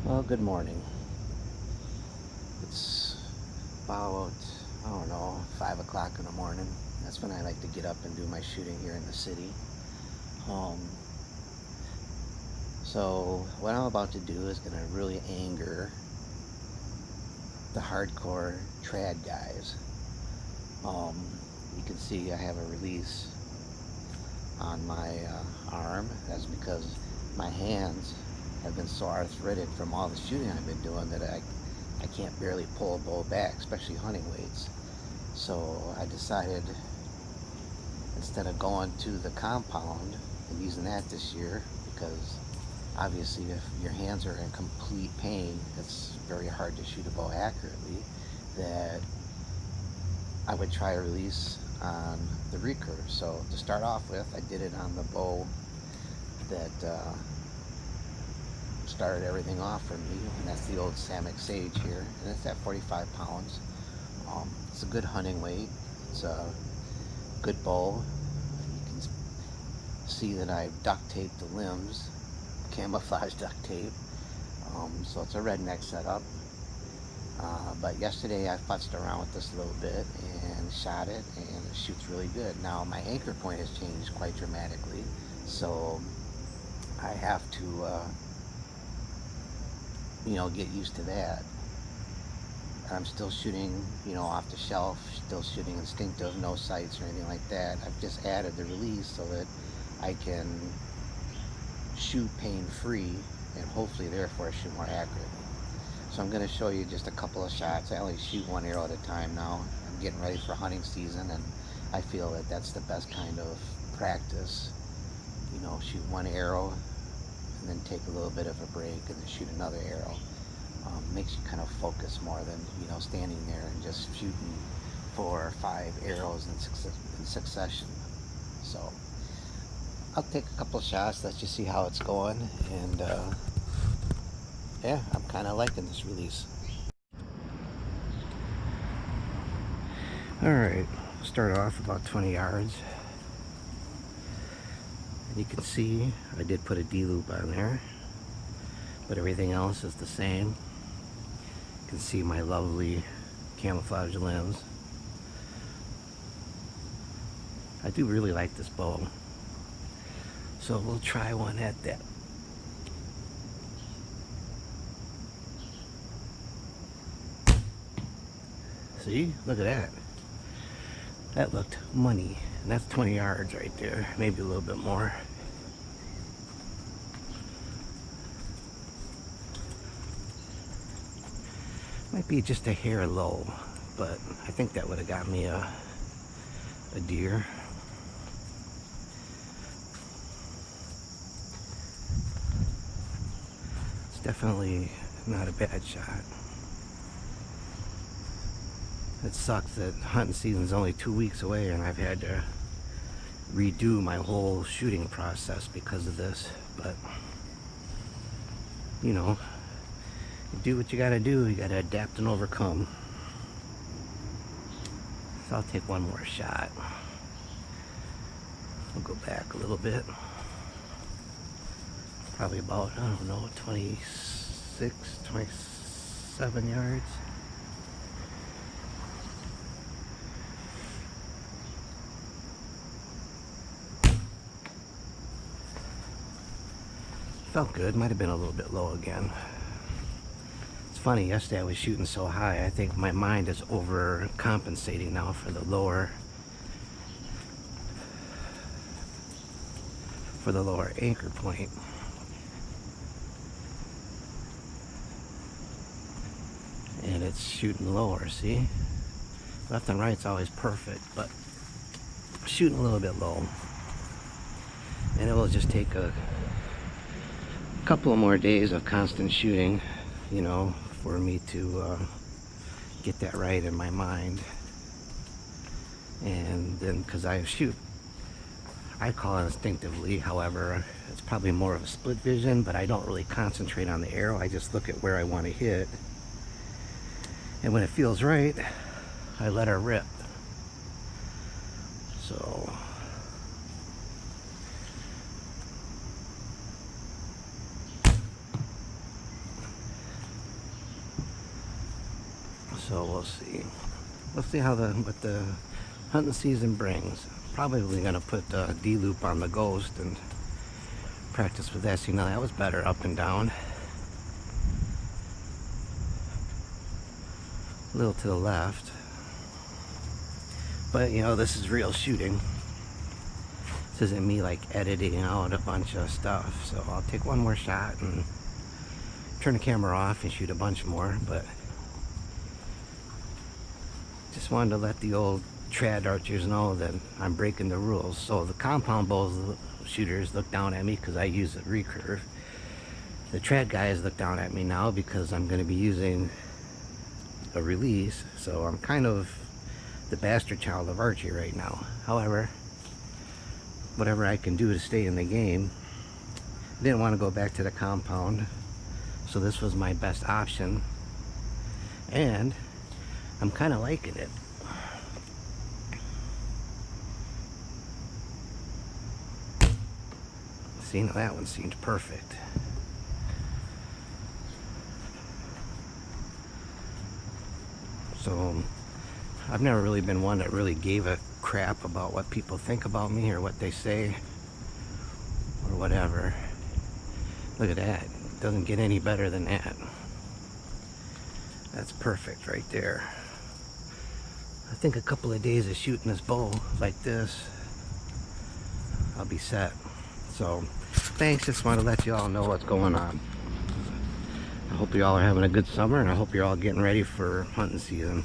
Well, good morning. It's about, I don't know, 5 o'clock in the morning. That's when I like to get up and do my shooting here in the city. Um, so what I'm about to do is going to really anger the hardcore trad guys. You can see I have a release on my arm. That's because my hands have been so arthritic from all the shooting I've been doing that I can't barely pull a bow back, especially hunting weights. So I decided, instead of going to the compound and using that this year, because obviously if your hands are in complete pain, it's very hard to shoot a bow accurately, that I would try a release on the recurve. So to start off with, I did it on the bow that started everything off for me, and that's the old Samick Sage here, and it's at 45 pounds. It's a good hunting weight. It's a good bow. You can see that I've duct taped the limbs, camouflage duct tape. So it's a redneck setup. But yesterday I futzed around with this a little bit and shot it, and it shoots really good. Now my anchor point has changed quite dramatically, so I have to get used to that. I'm still shooting, off the shelf, still shooting instinctive, no sights or anything like that. I've just added the release so that I can shoot pain-free and hopefully therefore shoot more accurately. So I'm going to show you just a couple of shots. I only shoot one arrow at a time now. I'm getting ready for hunting season, and I feel that that's the best kind of practice. Shoot one arrow and then take a little bit of a break and then shoot another arrow. Makes you kind of focus more than standing there and just shooting 4 or 5 arrows in succession. So I'll take a couple of shots, let you see how it's going, and yeah, I'm kind of liking this release. Alright, start off about 20 yards. And you can see I did put a D-loop on there, but everything else is the same. You can see my lovely camouflage limbs. I do really like this bow, so we'll try one at that. See, look at that. That looked money, and that's 20 yards right there, maybe a little bit more. Might be just a hair low, but I think that would have got me a deer. It's definitely not a bad shot. It sucks that hunting season's only 2 weeks away and I've had to redo my whole shooting process because of this, but you do what you gotta do. You gotta adapt and overcome. So I'll take one more shot. We'll go back a little bit. Probably about, I don't know, 26, 27 yards. Felt good. Might have been a little bit low again. It's funny, yesterday I was shooting so high, I think my mind is overcompensating now for the lower anchor point. And it's shooting lower, see? Left and right's always perfect, but shooting a little bit low. And it will just take a couple of more days of constant shooting, for me to get that right in my mind. And then, because I call it instinctively, however, it's probably more of a split vision, but I don't really concentrate on the arrow. I just look at where I want to hit, and when it feels right, I let her rip. So So we'll see. We'll see how what the hunting season brings. Probably gonna put the D-loop on the Ghost and practice with that. See, now that was better up and down. A little to the left. But you know, this is real shooting. This isn't me like editing out a bunch of stuff. So I'll take one more shot and turn the camera off and shoot a bunch more. But just wanted to let the old trad archers know that I'm breaking the rules. So the compound bows shooters look down at me because I use a recurve. The trad guys look down at me now because I'm going to be using a release. So I'm kind of the bastard child of archery right now. However, whatever I can do to stay in the game, I didn't want to go back to the compound, so this was my best option, and I'm kind of liking it. See, now that one seemed perfect. So I've never really been one that really gave a crap about what people think about me or what they say or whatever. Look at that. It doesn't get any better than that. That's perfect right there. I think a couple of days of shooting this bow like this, I'll be set. So thanks, just want to let you all know what's going on. I hope you all are having a good summer, and I hope you're all getting ready for hunting season.